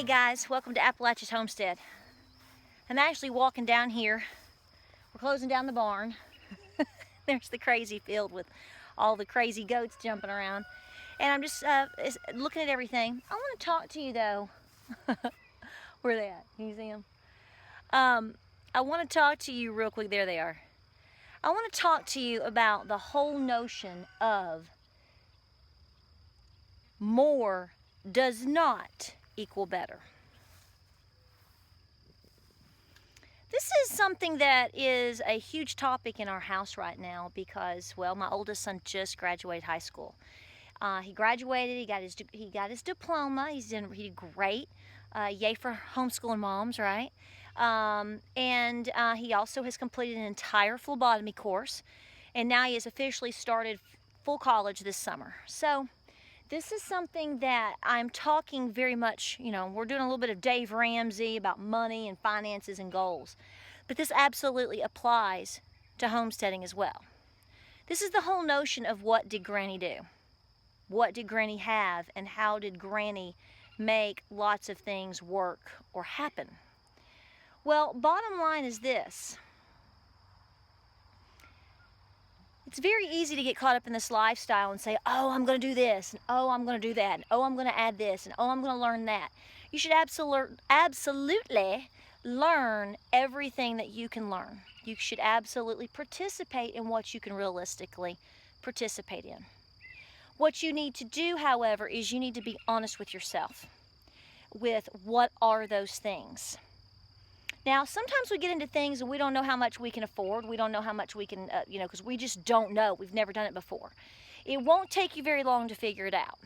Hey guys, welcome to Appalachia's Homestead. I'm actually walking down here. We're closing down the barn. There's the crazy field with all the crazy goats jumping around. And I'm just looking at everything. I want to talk to you though. Where are they at? Can you see them? I want to talk to you real quick. There they are. I want to talk to you about the whole notion of more does not equal better. This is something that is a huge topic in our house right now because, well, my oldest son just graduated high school. He graduated, he got his diploma, he did great. Yay for homeschooling moms, right? And he also has completed an entire phlebotomy course, and now he has officially started full college this summer. So this is something that I'm talking very much, we're doing a little bit of Dave Ramsey about money and finances and goals. But this absolutely applies to homesteading as well. This is the whole notion of what did Granny do? What did Granny have, and how did Granny make lots of things work or happen? Well, bottom line is this. It's very easy to get caught up in this lifestyle and say, oh, I'm going to do this, and oh, I'm going to do that, and oh, I'm going to add this, and oh, I'm going to learn that. You should absolutely learn everything that you can learn. You should absolutely participate in what you can realistically participate in. What you need to do, however, is you need to be honest with yourself with what are those things. Now, sometimes we get into things and we don't know how much we can afford. We don't know how much we can, because we just don't know. We've never done it before. It won't take you very long to figure it out.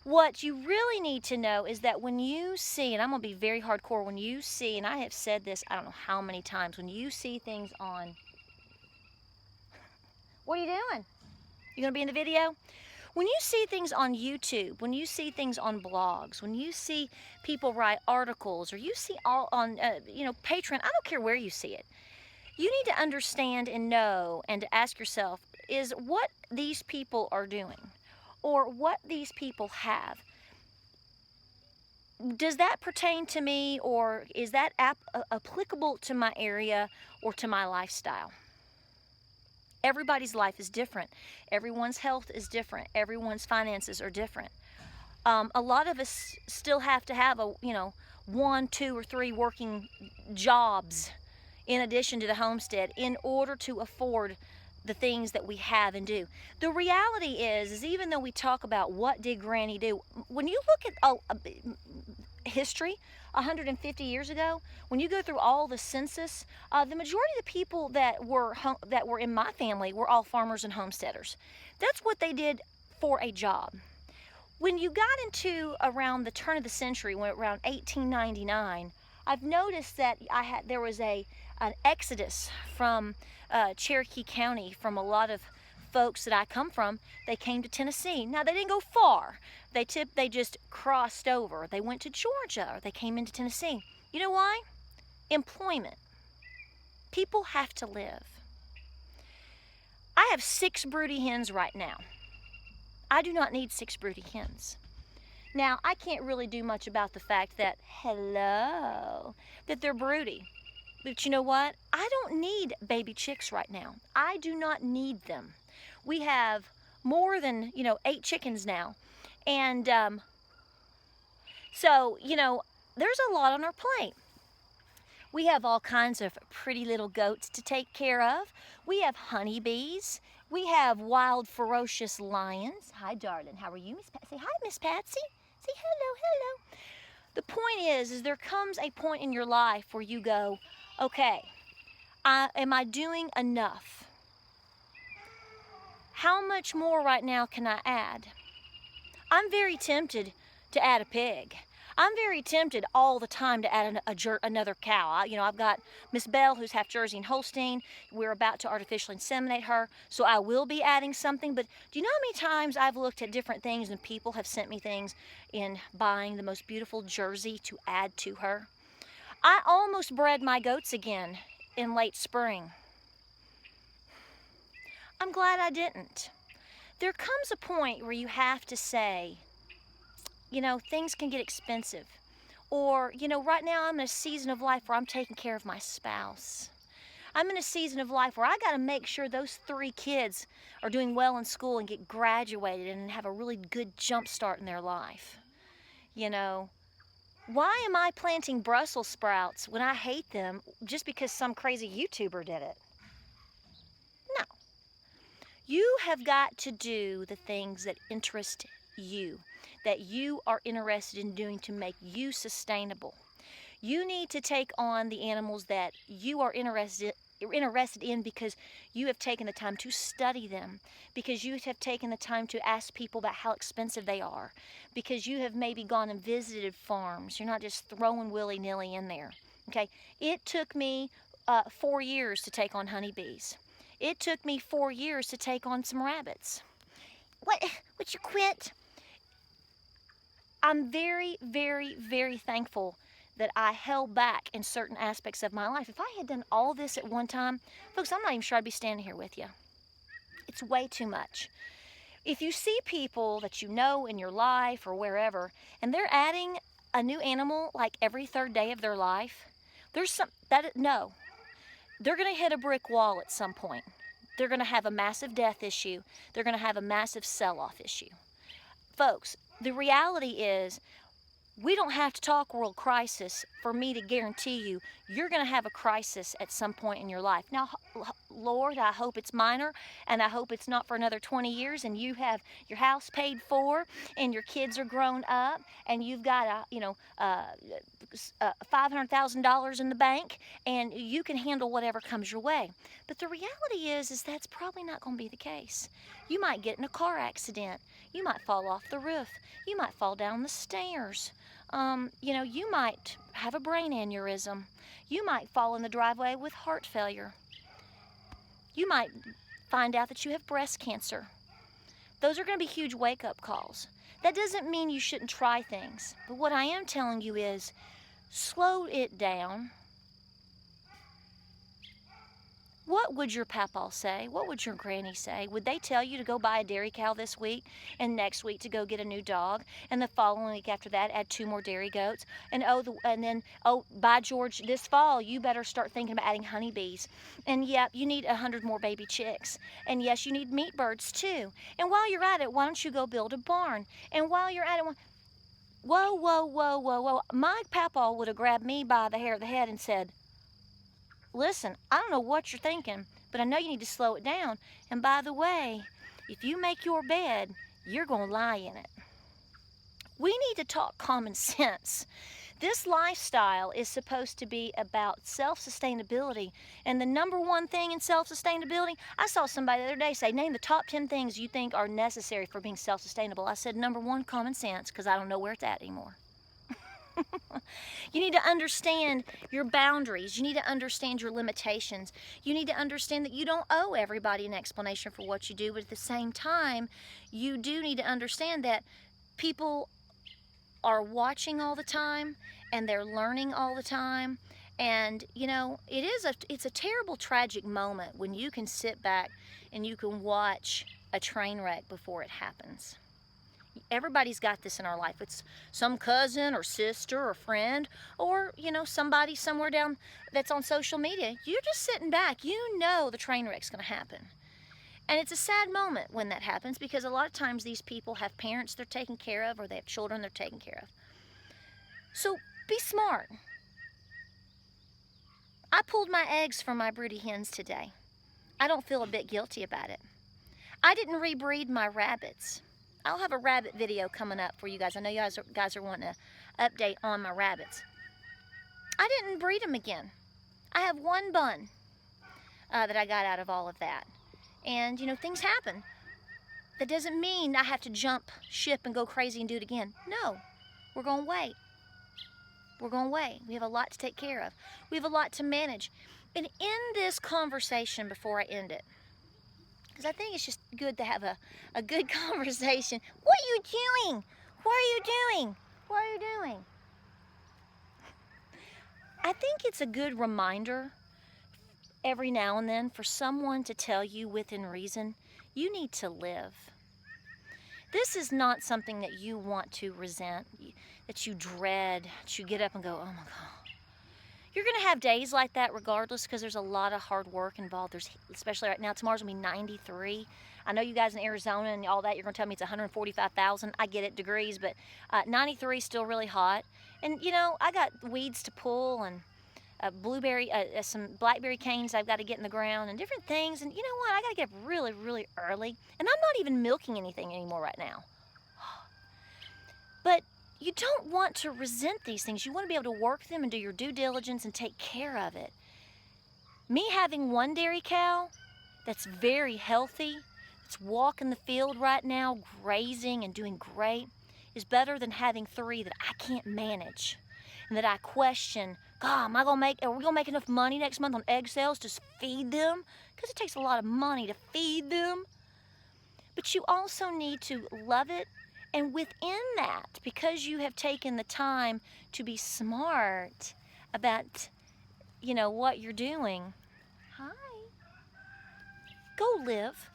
What you really need to know is that when you see, and I'm going to be very hardcore, when you see, and I have said this I don't know how many times, when you see things on, what are you doing? You going to be in the video? When you see things on YouTube, when you see things on blogs, when you see people write articles, or you see all on, Patreon, I don't care where you see it. You need to understand and know and to ask yourself, is what these people are doing or what these people have, does that pertain to me, or is that applicable to my area or to my lifestyle? Everybody's life is different. Everyone's health is different. Everyone's finances are different. A lot of us still have to have 1, 2, or 3 working jobs in addition to the homestead in order to afford the things that we have and do. The reality is even though we talk about what did Granny do, when you look at history 150 years ago, when you go through all the census, the majority of the people that were in my family were all farmers and homesteaders. That's what they did for a job. When you got into around the turn of the century, around 1899, I've noticed that there was an exodus from Cherokee County, from a lot of folks that I come from. They came to Tennessee. Now, they didn't go far. They just crossed over. They went to Georgia, or they came into Tennessee. You know why? Employment. People have to live. I have 6 broody hens right now. I do not need 6 broody hens. Now, I can't really do much about the fact that, that they're broody. But you know what? I don't need baby chicks right now. I do not need them. We have more than, 8 chickens now. And so, there's a lot on our plate. We have all kinds of pretty little goats to take care of. We have honeybees. We have wild, ferocious lions. Hi, darling. How are you, Miss Patsy? Say hi, Miss Patsy. Say hello. The point is there comes a point in your life where you go, okay, am I doing enough? How much more right now can I add? I'm very tempted to add a pig. I'm very tempted all the time to add another cow. I've got Miss Belle, who's half Jersey and Holstein. We're about to artificially inseminate her, so I will be adding something. But do you know how many times I've looked at different things and people have sent me things in buying the most beautiful Jersey to add to her? I almost bred my goats again in late spring. I'm glad I didn't. There comes a point where you have to say, things can get expensive. Or, you know, right now I'm in a season of life where I'm taking care of my spouse. I'm in a season of life where I got to make sure those 3 kids are doing well in school and get graduated and have a really good jump start in their life. You know, why am I planting Brussels sprouts when I hate them just because some crazy YouTuber did it? No. You have got to do the things that interest you, that you are interested in doing to make you sustainable. You need to take on the animals that you are interested in because you have taken the time to study them, because you have taken the time to ask people about how expensive they are, because you have maybe gone and visited farms. You're not just throwing willy-nilly in there. Okay, it took me 4 years to take on honeybees. It took me 4 years to take on some rabbits. What? Would you quit? I'm very, very, very thankful that I held back in certain aspects of my life. If I had done all this at one time, folks, I'm not even sure I'd be standing here with you. It's way too much. If you see people that you know in your life or wherever, and they're adding a new animal like every 3rd day of their life, no. They're going to hit a brick wall at some point. They're going to have a massive death issue. They're going to have a massive sell-off issue. Folks, the reality is, we don't have to talk world crisis for me to guarantee you you're going to have a crisis at some point in your life. Now, Lord, I hope it's minor, and I hope it's not for another 20 years, and you have your house paid for, and your kids are grown up, and you've got $500,000 in the bank, and you can handle whatever comes your way. But the reality is that's probably not going to be the case. You might get in a car accident. You might fall off the roof. You might fall down the stairs. You might have a brain aneurysm. You might fall in the driveway with heart failure. You might find out that you have breast cancer. Those are going to be huge wake-up calls. That doesn't mean you shouldn't try things. But what I am telling you is, slow it down. What would your papa say? What would your granny say? Would they tell you to go buy a dairy cow this week, and next week to go get a new dog, and the following week after that add 2 more dairy goats, and by George, this fall you better start thinking about adding honeybees, and yep, you need 100 more baby chicks, and yes, you need meat birds too, and while you're at it, why don't you go build a barn, and while you're at it, whoa, whoa, whoa, whoa, whoa, my papa would have grabbed me by the hair of the head and said, listen, I don't know what you're thinking, but I know you need to slow it down. And by the way, if you make your bed, you're going to lie in it. We need to talk common sense. This lifestyle is supposed to be about self-sustainability. And the number one thing in self-sustainability, I saw somebody the other day say, name the top 10 things you think are necessary for being self-sustainable. I said, number 1, common sense, because I don't know where it's at anymore. You need to understand your boundaries. You need to understand your limitations. You need to understand that you don't owe everybody an explanation for what you do, but at the same time, you do need to understand that people are watching all the time, and they're learning all the time, and it's a terrible, tragic moment when you can sit back and you can watch a train wreck before it happens. Everybody's got this in our life. It's some cousin or sister or friend, or somebody somewhere down that's on social media. You're just sitting back. You know the train wreck's going to happen. And it's a sad moment when that happens, because a lot of times these people have parents they're taking care of, or they have children they're taking care of. So be smart. I pulled my eggs from my broody hens today. I don't feel a bit guilty about it. I didn't rebreed my rabbits. I'll have a rabbit video coming up for you guys. I know you guys are wanting an update on my rabbits. I didn't breed them again. I have 1 bun that I got out of all of that. And, things happen. That doesn't mean I have to jump ship and go crazy and do it again. No, we're going to wait. We're going to wait. We have a lot to take care of. We have a lot to manage. And in this conversation, before I end it, because I think it's just good to have a good conversation. What are you doing? What are you doing? What are you doing? I think it's a good reminder every now and then for someone to tell you within reason, you need to live. This is not something that you want to resent, that you dread, that you get up and go, oh my God. You're going to have days like that regardless, because there's a lot of hard work involved. There's, especially right now, tomorrow's going to be 93. I know you guys in Arizona and all that, you're going to tell me it's 145,000. I get it, degrees, but 93 is still really hot. And, you know, I got weeds to pull and some blackberry canes I've got to get in the ground and different things. And you know what? I got to get up really, really early. And I'm not even milking anything anymore right now. But you don't want to resent these things. You want to be able to work them and do your due diligence and take care of it. Me having one dairy cow that's very healthy, that's walking the field right now, grazing and doing great, is better than having 3 that I can't manage and that I question, God, are we gonna make enough money next month on egg sales to feed them? Because it takes a lot of money to feed them. But you also need to love it. And within that, because you have taken the time to be smart about, you know, what you're doing, hi, go live.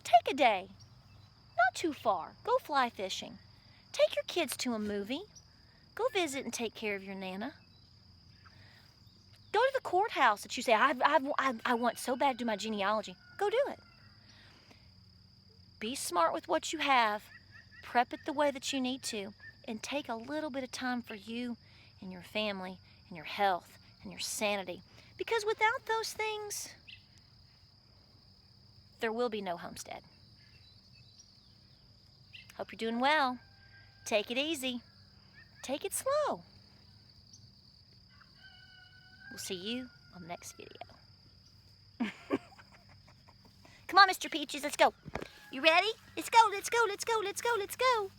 Take a day, not too far. Go fly fishing. Take your kids to a movie. Go visit and take care of your Nana. Go to the courthouse that you say, I want so bad to do my genealogy. Go do it. Be smart with what you have. Prep it the way that you need to, and take a little bit of time for you and your family and your health and your sanity. Because without those things, there will be no homestead. Hope you're doing well. Take it easy. Take it slow. We'll see you on the next video. Come on, Mr. Peaches, let's go. You ready? Let's go, let's go, let's go, let's go, let's go.